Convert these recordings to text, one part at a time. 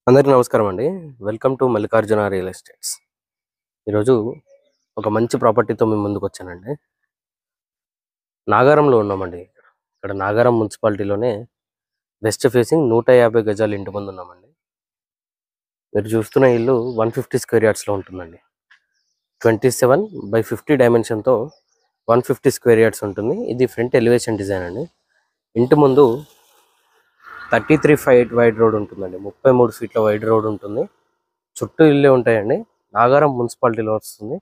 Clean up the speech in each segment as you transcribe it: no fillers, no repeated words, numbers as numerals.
అందరికీ నమస్కారం అండి. Welcome to Mallikarjuna real estates. ఈరోజు ఒక మంచి ప్రాపర్టీతో మీ ముందుకు వచ్చానండి. నాగారంలో ఉన్నామండి. ఇక్కడ నాగారం మున్సిపాలిటీలోనే వెస్ట్ ఫేసింగ్ 150 గజాల ఇంటి ముందు ఉన్నామండి. మీరు చూస్తున్న ఇల్లు 150 స్క్వేర్ యార్డ్స్లో ఉంటుందండి. 27/50 డైమెన్షన్తో 150 స్క్వేర్ యార్డ్స్ ఉంటుంది. ఇది ఫ్రంట్ ఎలివేషన్ డిజైన్ అండి. ఇంటి ముందు 33 ఫీట్ వైడ్ రోడ్ ఉంటుందండి. 33 ఫీట్ల వైడ్ రోడ్ ఉంటుంది. చుట్టూ ఇల్లే ఉంటాయండి. నాగారం మున్సిపాలిటీలో వస్తుంది.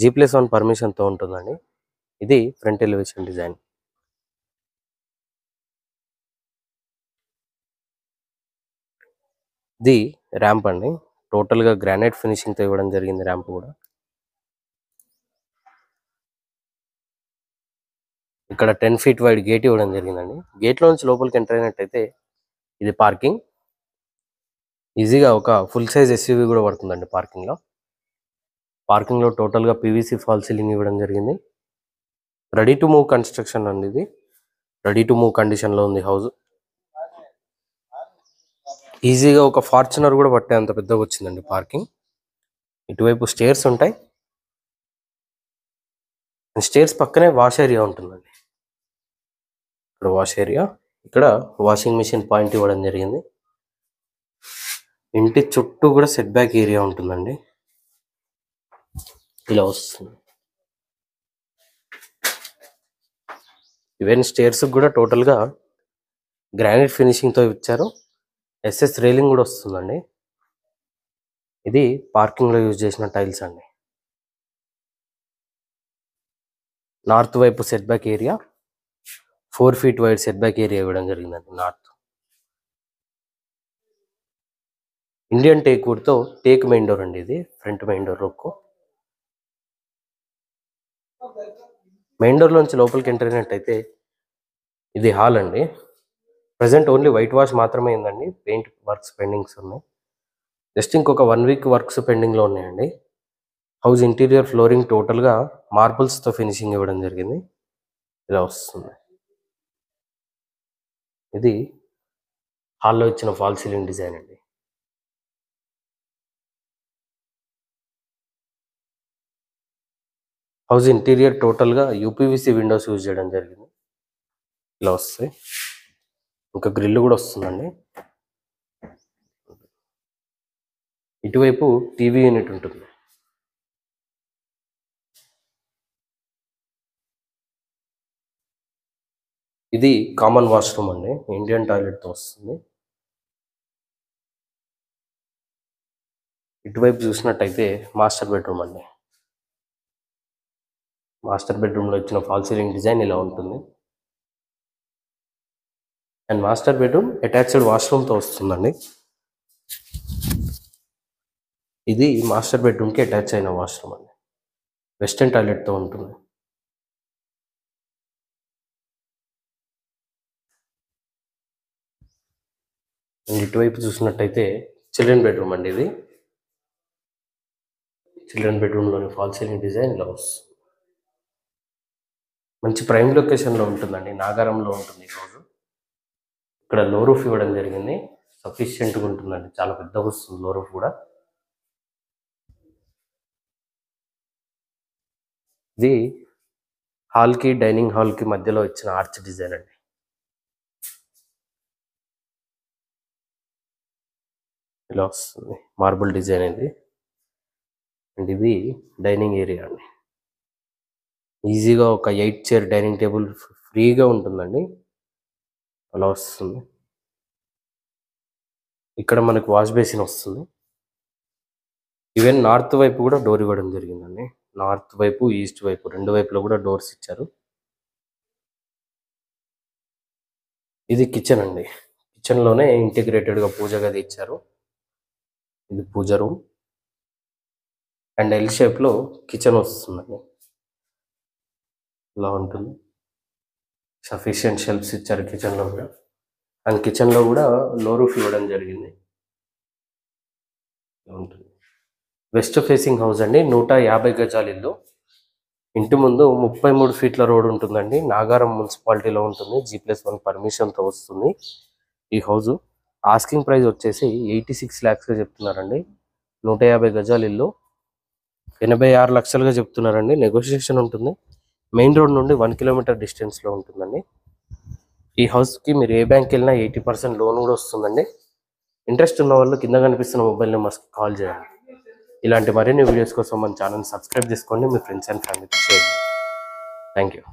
G+1 పర్మిషన్తో ఉంటుందండి. ఇది ఫ్రంట్ ఎలివేషన్ డిజైన్. ఇది ర్యాంప్ అండి. టోటల్గా గ్రానైట్ ఫినిషింగ్తో ఇవ్వడం జరిగింది. ర్యాంప్ కూడా ఇక్కడ 10 ఫీట్ వైడ్ గేట్ ఇవ్వడం జరిగిందండి. గేట్లో నుంచి లోపలికి ఎంటర్ అయినట్టయితే ఇది పార్కింగ్. ఈజీగా ఒక ఫుల్ సైజ్ SUV కూడా పడుతుందండి పార్కింగ్లో టోటల్గా PVC ఫాల్ సీలింగ్ ఇవ్వడం జరిగింది. రెడీ టు మూవ్ కన్స్ట్రక్షన్ అండి. ఇది రెడీ టు మూవ్ కండిషన్లో ఉంది హౌస్. ఈజీగా ఒక ఫార్చునర్ కూడా పట్టే అంత పెద్దగా వచ్చిందండి పార్కింగ్. ఇటువైపు స్టేర్స్ ఉంటాయి. స్టేర్స్ పక్కనే వాష్ ఏరియా ఉంటుందండి. ఇక్కడ వాష్ ఏరియా, ఇక్కడ వాషింగ్ మిషన్ పాయింట్ ఇవ్వడం జరిగింది. ఇంటి చుట్టూ కూడా సెట్ బ్యాక్ ఏరియా ఉంటుందండి. ఇలా వస్తుంది. ఈవెన్ స్టేర్స్ కూడా టోటల్గా గ్రానైట్ ఫినిషింగ్తో ఇచ్చారు. SS రైలింగ్ కూడా వస్తుందండి. ఇది పార్కింగ్లో యూజ్ చేసిన టైల్స్ అండి. నార్త్ వైపు set back area 4 feet wide set back area ఇవ్వడం జరిగిందండి. నార్త్ ఇండియన్ టేక్ వుడ్తో టేక్ మెయిన్ డోర్ అండి. ఇది ఫ్రంట్ మెయిన్ డోర్ రొక్కు. మెయిన్ డోర్ నుంచి లోపలికి ఎంటర్ అయినట్టయితే ఇది హాల్ అండి. ప్రజెంట్ ఓన్లీ వైట్ వాష్ మాత్రమే అయిందండి. పెయింట్ వర్క్స్ పెండింగ్స్ ఉన్నాయి. జస్ట్ ఇంకొక 1 వీక్ వర్క్స్ పెండింగ్లో ఉన్నాయండి. హౌస్ ఇంటీరియర్ ఫ్లోరింగ్ టోటల్గా మార్బుల్స్తో ఫినిషింగ్ ఇవ్వడం జరిగింది. ఇలా వస్తుంది. ఇది హాల్లో ఇచ్చిన ఫాల్ సీలింగ్ డిజైన్ అండి. హౌస్ ఇంటీరియర్ టోటల్గా UPVC విండోస్ యూజ్ చేయడం జరిగింది. ఇలా వస్తాయి. ఇంకా గ్రిల్ కూడా వస్తుందండి. ఇటువైపు టీవీ యూనిట్ ఉంటుంది. ఇది కామన్ వాష్రూమ్ అండి. ఇండియన్ టాయిలెట్తో వస్తుంది. ఇటువైపు చూసినట్టయితే మాస్టర్ బెడ్రూమ్ అండి. మాస్టర్ బెడ్రూమ్లో ఇచ్చిన ఫాల్ సీలింగ్ డిజైన్ ఇలా ఉంటుంది. అండ్ మాస్టర్ బెడ్రూమ్ అటాచ్డ్ వాష్రూమ్తో వస్తుందండి. ఇది మాస్టర్ బెడ్రూమ్కి అటాచ్ అయిన వాష్రూమ్ అండి. వెస్టర్న్ టాయిలెట్తో ఉంటుంది. అండ్ ఇటువైపు చూసినట్టయితే చిల్డ్రన్ బెడ్రూమ్ అండి. ఇది చిల్డ్రన్ బెడ్రూమ్లోని ఫాల్ సీలింగ్ డిజైన్ ఇలా వస్తుంది. మంచి ప్రైమ్ లొకేషన్లో ఉంటుందండి. నాగారంలో ఉంటుంది ఈ రోజు. ఇక్కడ లో రూఫ్ ఇవ్వడం జరిగింది. సఫిషియెంట్గా ఉంటుందండి. చాలా పెద్దగా వస్తుంది లో రూఫ్ కూడా. ఇది హాల్కి డైనింగ్ హాల్కి మధ్యలో ఇచ్చిన ఆర్చ్ డిజైన్ అండి. ఇలా వస్తుంది. మార్బుల్ డిజైన్ ఇది. అండ్ ఇది డైనింగ్ ఏరియా అండి. ఈజీగా ఒక 8 చైర్ డైనింగ్ టేబుల్ ఫ్రీగా ఉంటుందండి. అలా వస్తుంది. ఇక్కడ మనకు వాష్ బేసిన్ వస్తుంది. ఈవెన్ నార్త్ వైపు కూడా డోర్ ఇవ్వడం జరిగిందండి. నార్త్ వైపు ఈస్ట్ వైపు రెండు వైపులో కూడా డోర్స్ ఇచ్చారు. ఇది కిచెన్ అండి. కిచెన్లోనే ఇంటిగ్రేటెడ్గా పూజ గది ఇచ్చారు. ఇది పూజ రూమ్ అండ్ L షేప్లో కిచెన్ వస్తుందండి. ఇలా ఉంటుంది. సఫిషియెంట్ షెల్ఫ్స్ ఇచ్చారు కిచెన్లో కూడా. అండ్ కిచెన్లో కూడా లో రూఫ్ ఇవ్వడం జరిగింది. ఉంటుంది. వెస్ట్ ఫేసింగ్ హౌస్ అండి. 150 గజాల ఇల్లు. ఇంటి ముందు 33 ఫీట్ల రోడ్ ఉంటుందండి. నాగారం మున్సిపాలిటీలో ఉంటుంది. G+1 పర్మిషన్తో వస్తుంది ఈ హౌజు. ఆస్కింగ్ ప్రైస్ వచ్చేసి 86 lakhsగా చెప్తున్నారండి. 150 గజాల ఇల్లు 86 లక్షలుగా చెప్తున్నారండి. నెగోషియేషన్ ఉంటుంది. మెయిన్ రోడ్ నుండి 1 కిలోమీటర్ డిస్టెన్స్లో ఉంటుందండి. ఈ హౌస్కి మీరు ఏ బ్యాంక్కి వెళ్ళినా 80% లోన్ కూడా వస్తుందండి. ఇంట్రెస్ట్ ఉన్న వాళ్ళు కింద కనిపిస్తున్న మొబైల్ నెంబర్స్కి కాల్ చేయండి. ఇలాంటి మరిన్ని వీడియోస్ కోసం మన ఛానల్ని సబ్స్క్రైబ్ చేసుకోండి. మీ ఫ్రెండ్స్ అండ్ ఫ్యామిలీకి షేర్ చేయండి. Thank you.